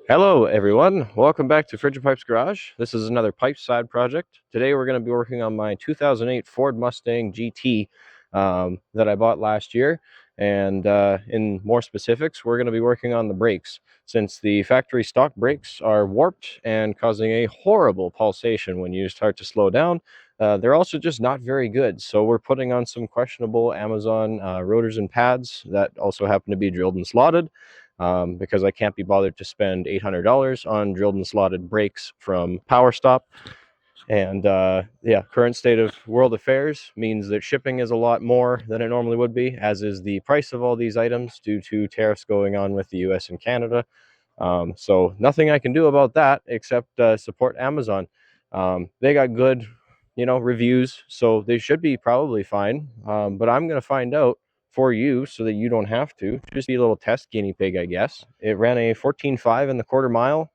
Hello everyone, welcome back to Frigid Pipes Garage. This is another pipe side project. Today we're going to be working on my 2008 Ford Mustang GT that I bought last year. And in more specifics, we're going to be working on the brakes, since the factory stock brakes are warped and causing a horrible pulsation when you start to slow down. They're also just not very good, so we're putting on some questionable Amazon rotors and pads that also happen to be drilled and slotted. Because I can't be bothered to spend $800 on drilled and slotted brakes from Power Stop. And yeah, current state of world affairs means that shipping is a lot more than it normally would be, as is the price of all these items due to tariffs going on with the US and Canada. So nothing I can do about that except support Amazon. They got good, reviews, so they should be probably fine. But I'm going to find out for you so that you don't have to. Just be a little test guinea pig, I guess. It ran a 14.5 in the quarter mile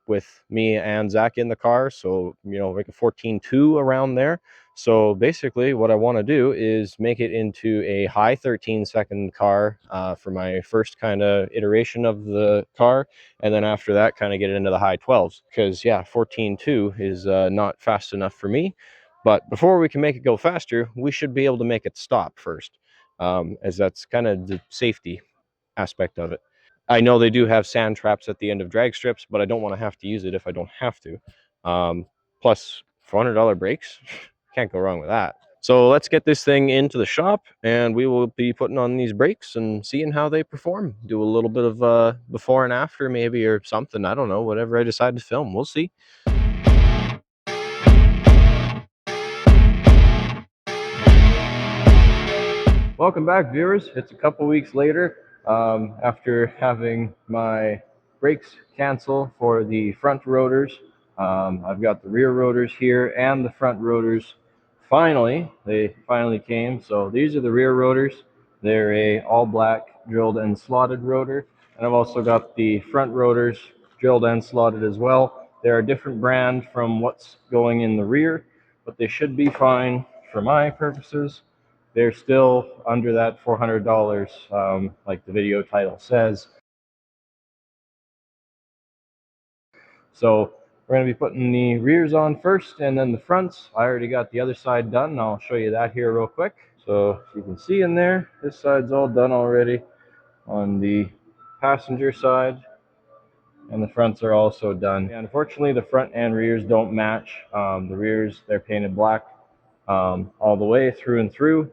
with me and Zach in the car. So, like a 14.2 around there. So basically what I want to do is make it into a high 13-second car for my first kind of iteration of the car. And then after that, kind of get it into the high 12s. Because, yeah, 14.2 is not fast enough for me. But before we can make it go faster, we should be able to make it stop first, as that's kind of the safety aspect of it. I know they do have sand traps at the end of drag strips, but I don't want to have to use it if I don't have to. Plus, $400 brakes, can't go wrong with that. So let's get this thing into the shop, and we will be putting on these brakes and seeing how they perform. Do a little bit of before and after maybe, or something. I don't know, whatever I decide to film. We'll see. Welcome back, viewers. It's a couple weeks later after having my brakes cancel for the front rotors. I've got the rear rotors here and the front rotors. They finally came. So these are the rear rotors. They're a all black drilled and slotted rotor. And I've also got the front rotors drilled and slotted as well. They're a different brand from what's going in the rear, but they should be fine for my purposes. They're still under that $400, like the video title says. So we're going to be putting the rears on first and then the fronts. I already got the other side done. I'll show you that here real quick. So you can see in there, this side's all done already on the passenger side, and the fronts are also done. And unfortunately, the front and rears don't match. The rears, they're painted black all the way through and through.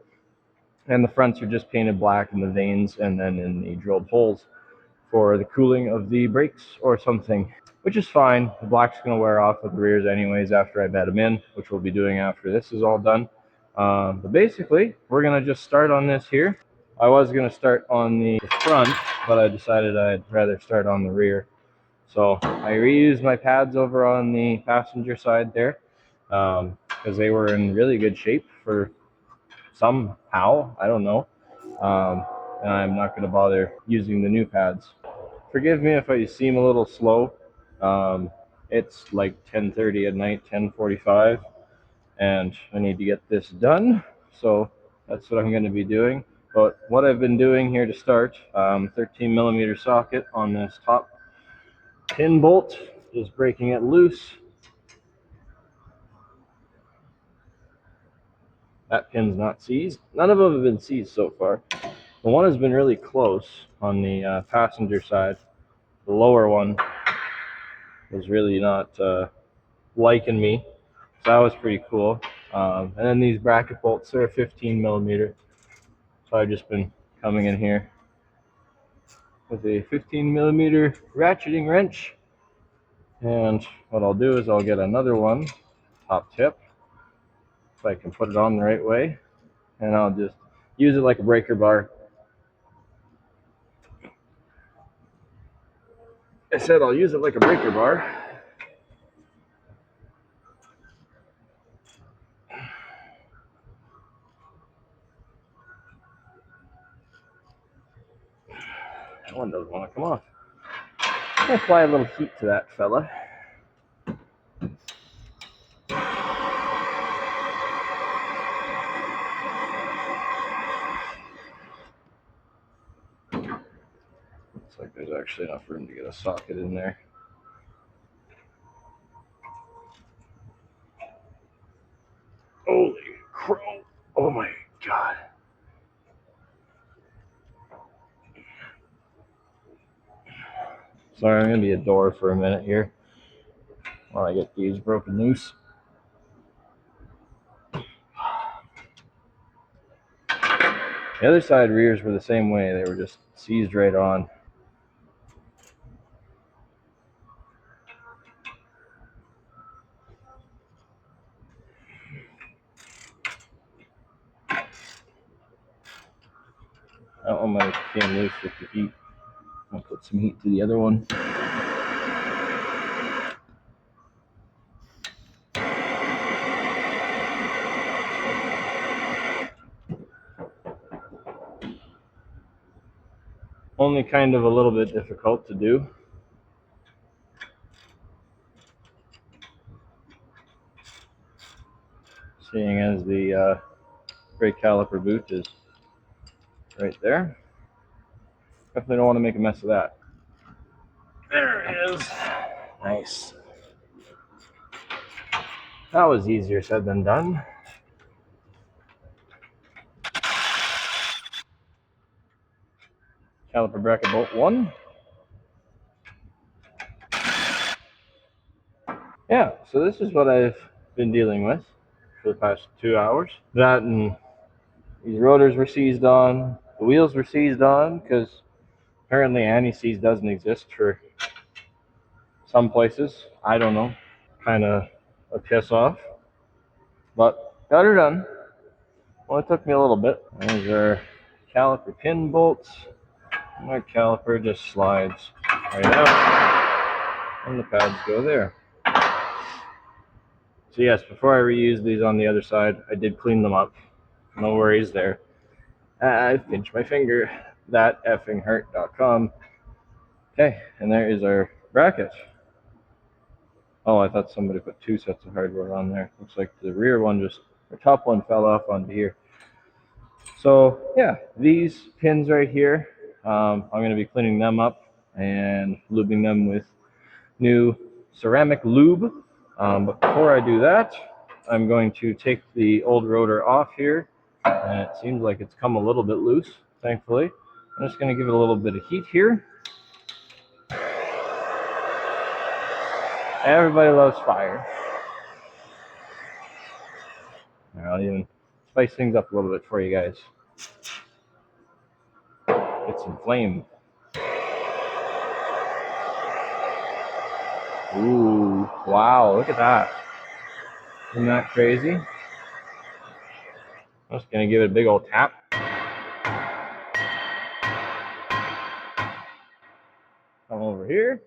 And the fronts are just painted black in the vanes and then in the drilled holes for the cooling of the brakes or something, which is fine. The black's going to wear off with the rears anyways after I bed them in, which we'll be doing after this is all done. But basically, we're going to just start on this here. I was going to start on the front, but I decided I'd rather start on the rear. So I reused my pads over on the passenger side there because they were in really good shape for somehow, I don't know. And I'm not going to bother using the new pads. Forgive me if I seem a little slow. It's like 10:30 at night, 10:45, and I need to get this done. So that's what I'm going to be doing. But what I've been doing here to start, 13 millimeter socket on this top pin bolt, just breaking it loose. That pin's not seized. None of them have been seized so far. The one has been really close on the passenger side. The lower one was really not liking me, so that was pretty cool. And then these bracket bolts are 15 millimeter, so I've just been coming in here with a 15 millimeter ratcheting wrench. And what I'll do is I'll get another one, top tip, if I can put it on the right way, and I'll just use it like a breaker bar. I said I'll use it like a breaker bar. That one doesn't want to come off. I'm going to apply a little heat to that fella. Looks like there's actually enough room to get a socket in there. Holy crow! Oh my god. Sorry, I'm gonna be a door for a minute here while I get these broken loose. The other side rears were the same way. They were just seized right on. That one might have came loose with the heat. I'll put some heat to the other one. Only kind of a little bit difficult to do. Seeing as the brake caliper boot is right there. Definitely don't want to make a mess of that. There it is. Nice. That was easier said than done. Caliper bracket bolt 1. Yeah, so this is what I've been dealing with for the past 2 hours. That and these rotors were seized on. The wheels were seized on because apparently anti-seize doesn't exist for some places. I don't know. Kind of a piss off. But got her done. Well, it took me a little bit. These are caliper pin bolts. My caliper just slides right out and the pads go there. So yes, before I reuse these on the other side, I did clean them up. No worries there. I pinched my finger. ThateffingHurt.com. Okay, and there is our bracket. Oh, I thought somebody put 2 sets of hardware on there. Looks like the rear one the top one fell off onto here. So yeah, these pins right here, I'm going to be cleaning them up and lubing them with new ceramic lube. But before I do that, I'm going to take the old rotor off here, and it seems like it's come a little bit loose, thankfully. I'm just going to give it a little bit of heat here. Everybody loves fire. I'll even spice things up a little bit for you guys. Get some flame. Ooh, wow, look at that. Isn't that crazy? I'm just going to give it a big old tap. Come over here.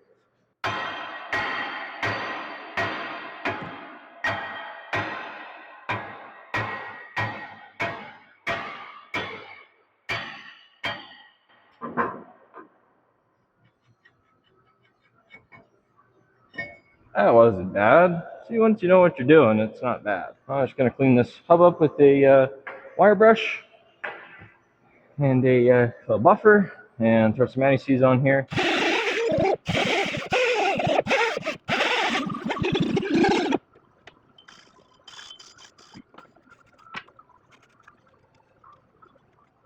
That wasn't bad. See, once you know what you're doing, it's not bad. I'm just going to clean this hub up with a wire brush and a buffer and throw some anti-seize on here.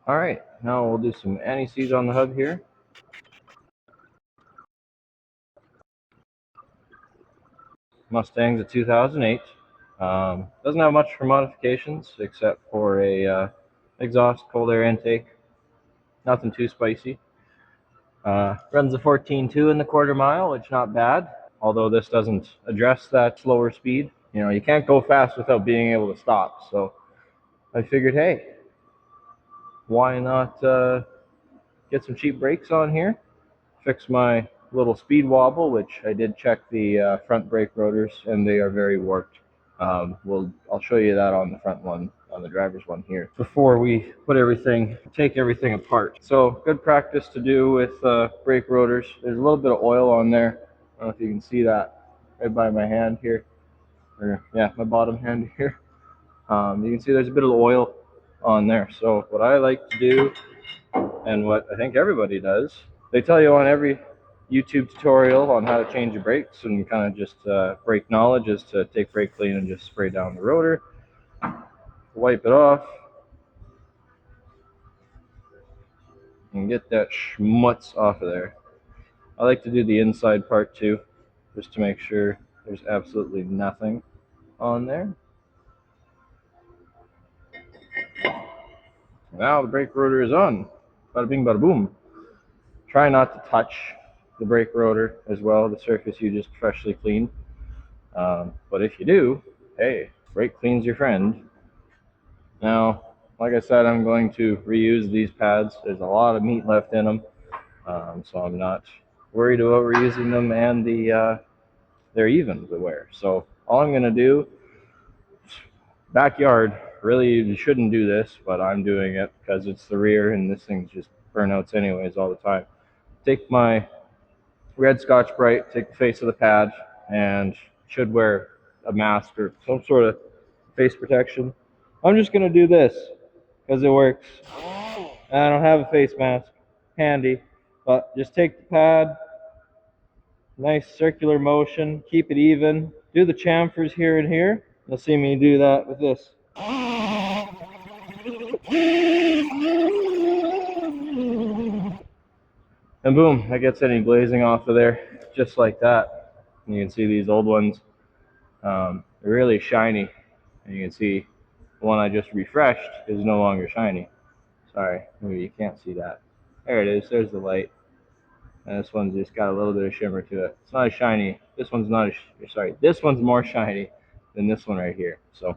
All right, now we'll do some anti-seize on the hub here. Mustang's a 2008. Doesn't have much for modifications except for a exhaust cold air intake. Nothing too spicy. Runs a 14.2 in the quarter mile, which not bad. Although this doesn't address that slower speed. You know, you can't go fast without being able to stop. So I figured, hey, why not get some cheap brakes on here? Fix my little speed wobble, which I did check the front brake rotors, and they are very warped. I'll show you that on the front one, on the driver's one here, before we take everything apart. So good practice to do with brake rotors. There's a little bit of oil on there. I don't know if you can see that right by my hand here, or yeah, my bottom hand here. You can see there's a bit of oil on there. So what I like to do, and what I think everybody does, they tell you on every YouTube tutorial on how to change your brakes, and kind of just brake knowledge is to take brake clean and just spray down the rotor, wipe it off, and get that schmutz off of there. I like to do the inside part too, just to make sure there's absolutely nothing on there. Now the brake rotor is on. Bada bing, bada boom. Try not to touch the brake rotor as well, the surface you just freshly cleaned. But if you do, hey, brake clean's your friend. Now, like I said, I'm going to reuse these pads. There's a lot of meat left in them, so I'm not worried about reusing them, and they're even to wear. So all I'm going to do, backyard, really you shouldn't do this, but I'm doing it because it's the rear and this thing's just burnouts anyways all the time. Take my red Scotch-Brite, take the face of the pad, and should wear a mask or some sort of face protection. I'm just going to do this because it works. I don't have a face mask handy, but just take the pad, nice circular motion, keep it even, do the chamfers here and here. You'll see me do that with this. And boom, that gets any glazing off of there, just like that. And you can see these old ones, they're really shiny. And you can see the one I just refreshed is no longer shiny. Sorry, maybe you can't see that. There it is, there's the light. And this one's just got a little bit of shimmer to it. It's not as shiny. This one's not as, sorry, this one's more shiny than this one right here. So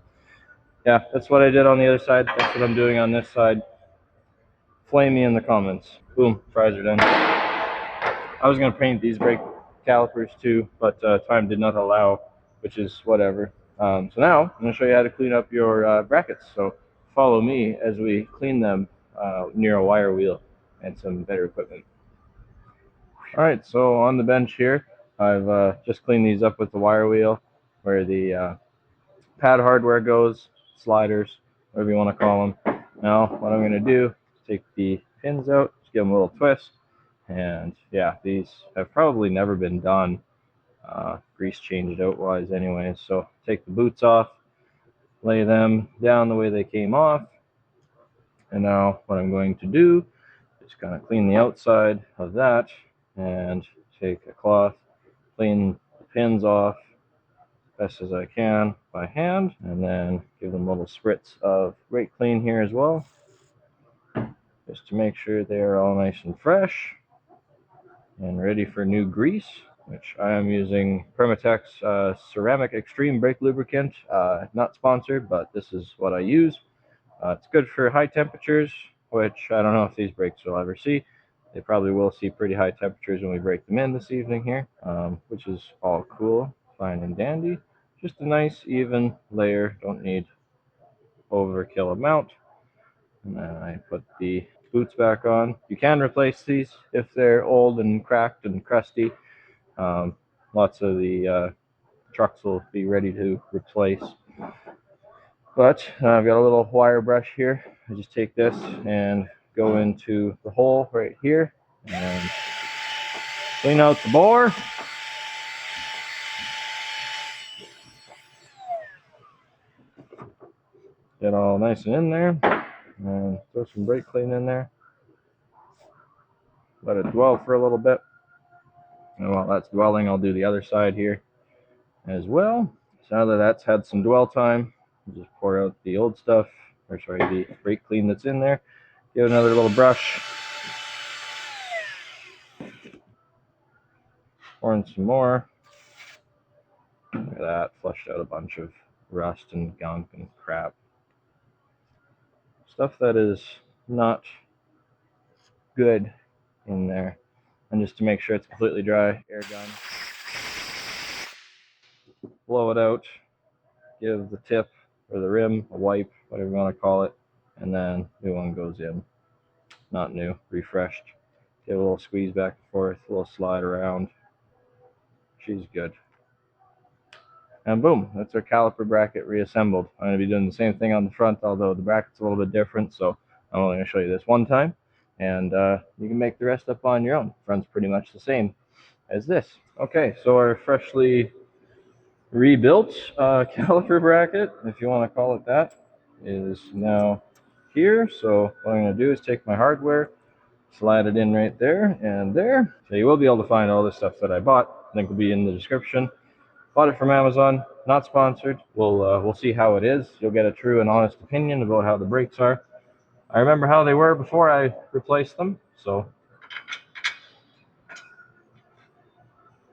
yeah, that's what I did on the other side. That's what I'm doing on this side. Flame me in the comments. Boom, fries are done. I was going to paint these brake calipers too, but time did not allow, which is whatever. So now I'm going to show you how to clean up your brackets. So follow me as we clean them near a wire wheel and some better equipment. All right, so on the bench here, I've just cleaned these up with the wire wheel, where the pad hardware goes, sliders, whatever you want to call them. Now, what I'm going to do is take the pins out, just give them a little twist, and yeah, these have probably never been done, grease changed out wise anyways. So take the boots off, lay them down the way they came off, and now what I'm going to do is kind of clean the outside of that, and take a cloth, clean the pins off best as I can by hand, and then give them little spritz of brake clean here as well, just to make sure they're all nice and fresh and ready for new grease, which I am using Permatex Ceramic Extreme Brake Lubricant. Not sponsored, but this is what I use. It's good for high temperatures, which I don't know if these brakes will ever see. They probably will see pretty high temperatures when we break them in this evening here, which is all cool, fine and dandy. Just a nice even layer, don't need overkill amount. And then I put the boots back on. You can replace these if they're old and cracked and crusty. Lots of the trucks will be ready to replace. But I've got a little wire brush here. I just take this and go into the hole right here and clean out the bore. Get all nice and in there, and throw some brake clean in there. Let it dwell for a little bit. And while that's dwelling, I'll do the other side here as well. So now that that's had some dwell time, I'll just pour out the old stuff, or sorry, the brake clean that's in there. Give it another little brush. Pour in some more. Look at that, flushed out a bunch of rust and gunk and crap. Stuff that is not good in there. And just to make sure it's completely dry, air gun. Blow it out. Give the tip or the rim a wipe, whatever you want to call it. And then new one goes in. Not new, refreshed. Give a little squeeze back and forth, a little slide around. She's good. And boom, that's our caliper bracket reassembled. I'm going to be doing the same thing on the front, although the bracket's a little bit different, so I'm only going to show you this one time. And you can make the rest up on your own. Front's pretty much the same. as this. Okay, so our freshly rebuilt caliper bracket, if you want to call it that, is now here. So what I'm going to do is take my hardware, slide it in right there and there. So you will be able to find all the stuff that I bought. Link will be in the description. Bought it from Amazon, not sponsored. We'll see how it is. You'll get a true and honest opinion about how the brakes are. I remember how they were before I replaced them, so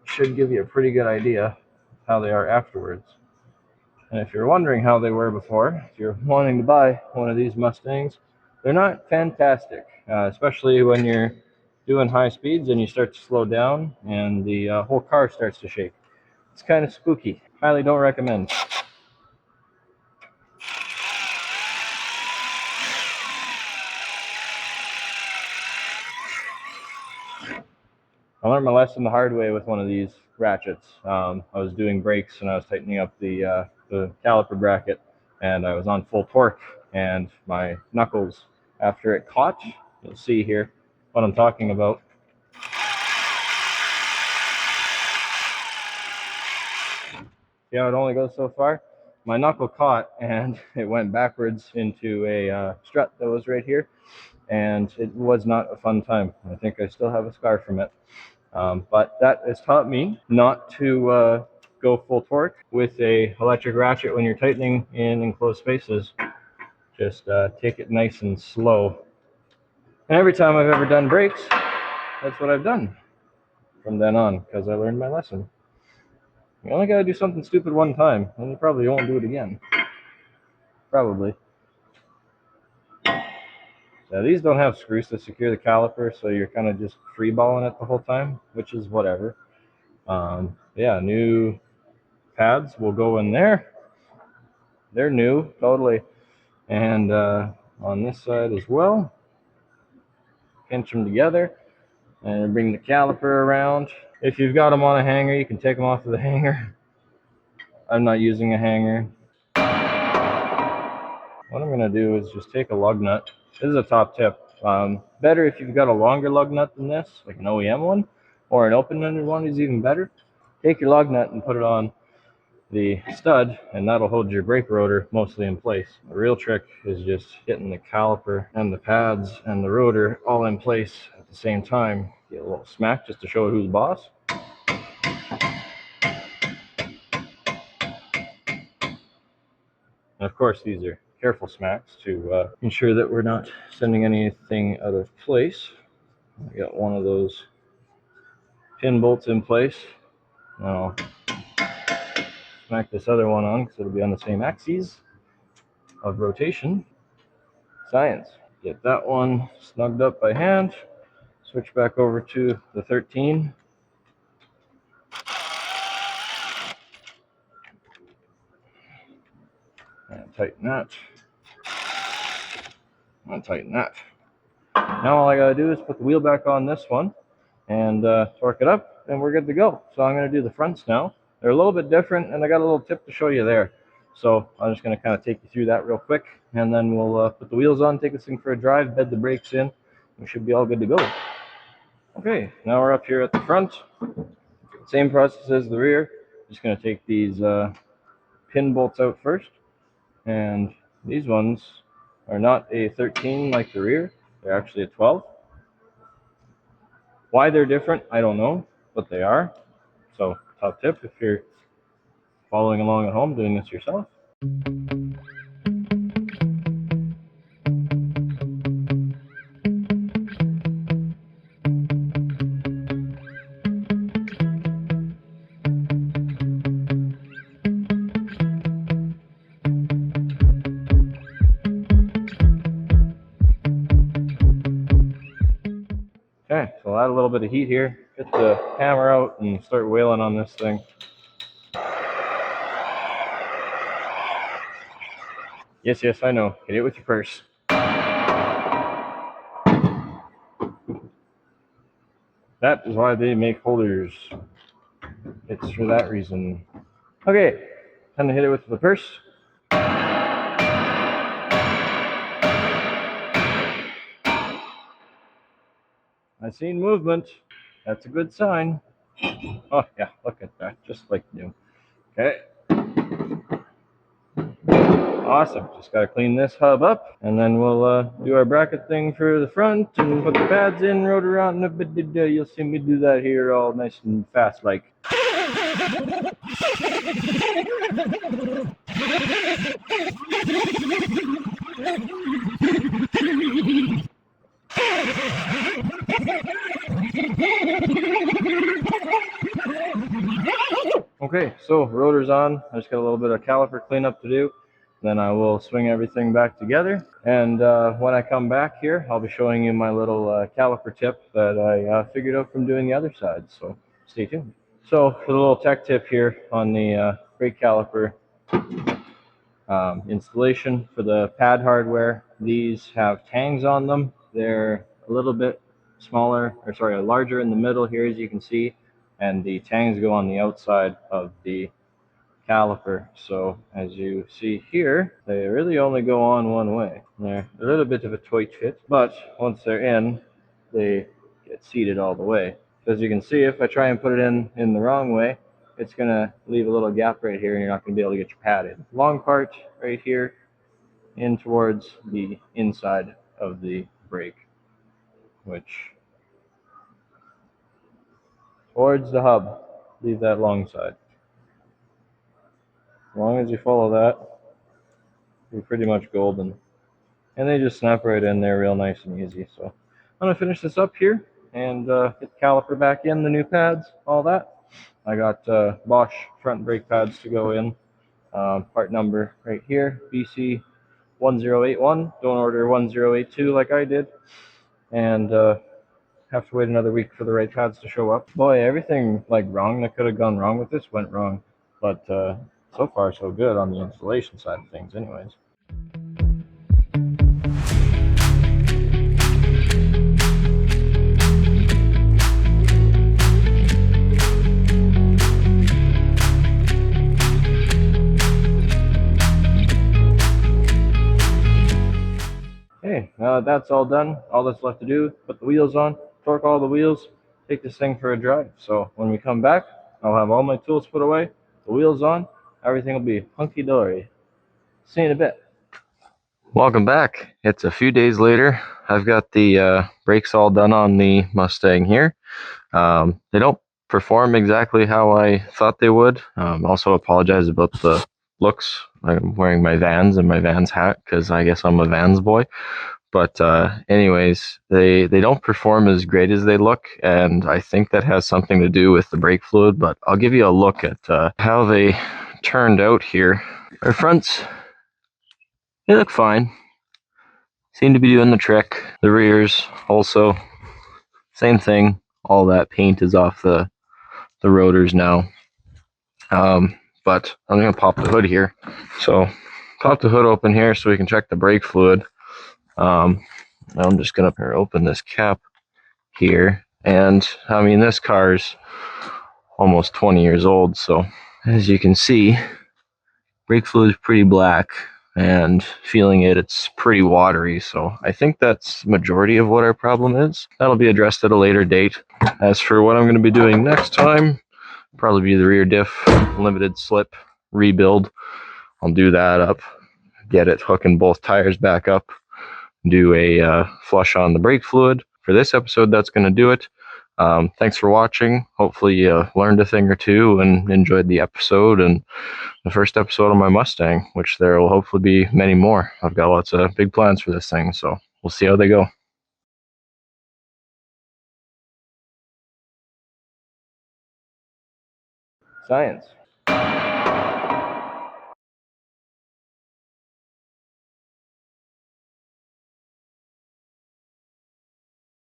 should give you a pretty good idea how they are afterwards. And if you're wondering how they were before, if you're wanting to buy one of these Mustangs, they're not fantastic, especially when you're doing high speeds and you start to slow down and the whole car starts to shake. It's kind of spooky. Highly don't recommend. I learned my lesson the hard way with one of these ratchets. I was doing brakes and I was tightening up the caliper bracket, and I was on full torque, and my knuckles, after it caught, you'll see here what I'm talking about. See how it only goes so far? My knuckle caught and it went backwards into a strut that was right here, and it was not a fun time. I think I still have a scar from it. But that has taught me not to go full torque with a electric ratchet when you're tightening in enclosed spaces. Just take it nice and slow. And every time I've ever done brakes, that's what I've done from then on, because I learned my lesson. You only got to do something stupid one time, and you probably won't do it again. Probably. Now, these don't have screws to secure the caliper, so you're kind of just freeballing it the whole time, which is whatever. Yeah, new pads will go in there. They're new, totally. And on this side as well, pinch them together and bring the caliper around. If you've got them on a hanger, you can take them off of the hanger. I'm not using a hanger. What I'm going to do is just take a lug nut. This is a top tip. Better if you've got a longer lug nut than this, like an OEM one, or an open-ended one is even better. Take your lug nut and put it on the stud, and that'll hold your brake rotor mostly in place. The real trick is just getting the caliper and the pads and the rotor all in place at the same time. Get a little smack just to show who's boss. And of course, these are careful smacks to ensure that we're not sending anything out of place. I got one of those pin bolts in place. Now smack this other one on because it'll be on the same axis of rotation. Science. Get that one snugged up by hand. Switch back over to the 13. And tighten that. And tighten that. Now all I gotta do is put the wheel back on this one and torque it up, and we're good to go. So I'm gonna do the fronts now. They're a little bit different, and I got a little tip to show you there. So I'm just gonna kind of take you through that real quick, and then we'll put the wheels on, take this thing for a drive, bed the brakes in. We should be all good to go. Okay, now we're up here at the front. Same process as the rear. Just gonna take these pin bolts out first, and these ones are not a 13 like the rear. They're actually a 12. Why they're different, I don't know, but they are. So, top tip if you're following along at home doing this yourself. Okay, so I'll add a little bit of heat here, get the hammer out and start whaling on this thing. Yes, yes, I know. Hit it with your purse. That is why they make holders. It's for that reason. Okay, time to hit it with the purse. I've seen movement. That's a good sign. Oh yeah, look at that, just like new. Okay, awesome. Just gotta clean this hub up, and then we'll do our bracket thing for the front and put the pads in, rotor on. You'll see me do that here all nice and fast like. Okay, so rotor's on. I just got a little bit of caliper cleanup to do. Then I will swing everything back together. And when I come back here, I'll be showing you my little caliper tip that I figured out from doing the other side. So stay tuned. So for the little tech tip here on the brake caliper installation for the pad hardware, these have tangs on them. They're a little bit smaller, or sorry, larger in the middle here, as you can see, and the tangs go on the outside of the caliper. So as you see here, they really only go on one way. They're a little bit of a tight fit, but once they're in, they get seated all the way. So as you can see, if I try and put it in the wrong way, it's going to leave a little gap right here and you're not going to be able to get your pad in. Long part right here in towards the inside of the brake, which towards the hub, leave that long side. As long as you follow that, you're pretty much golden. And they just snap right in there real nice and easy. So I'm going to finish this up here and get the caliper back in, the new pads, all that. I got Bosch front brake pads to go in. Part number right here, BC 1081. Don't order 1082 like I did. And have to wait another week for the right pads to show up. Boy, everything like wrong that could have gone wrong with this went wrong. But so far so good on the installation side of things anyways. That's all done. All that's left to do, put the wheels on, torque all the wheels, take this thing for a drive. So when we come back, I'll have all my tools put away, the wheels on, everything will be hunky-dory. See you in a bit. Welcome back. It's a few days later. I've got the brakes all done on the Mustang here. They don't perform exactly how I thought they would. Also apologize about the looks. I'm wearing my Vans and my Vans hat because I guess I'm a Vans boy. But anyways, they don't perform as great as they look, and I think that has something to do with the brake fluid, but I'll give you a look at how they turned out here. Our fronts, they look fine. Seem to be doing the trick. The rears also, same thing. All that paint is off the rotors now. But I'm going to pop the hood here. So pop the hood open here so we can check the brake fluid. I'm just going to open this cap here. And I mean, this car's almost 20 years old. So as you can see, brake fluid is pretty black, and feeling it's pretty watery. So I think that's the majority of what our problem is. That'll be addressed at a later date. As for what I'm going to be doing next time, probably be the rear diff limited slip rebuild. I'll do that up, get it hooking both tires back up, do a flush on the brake fluid. For this episode, that's going to do it. Thanks for watching. Hopefully you learned a thing or two and enjoyed the episode and the first episode of my Mustang, which there will hopefully be many more. I've got lots of big plans for this thing, so we'll see how they go. Science.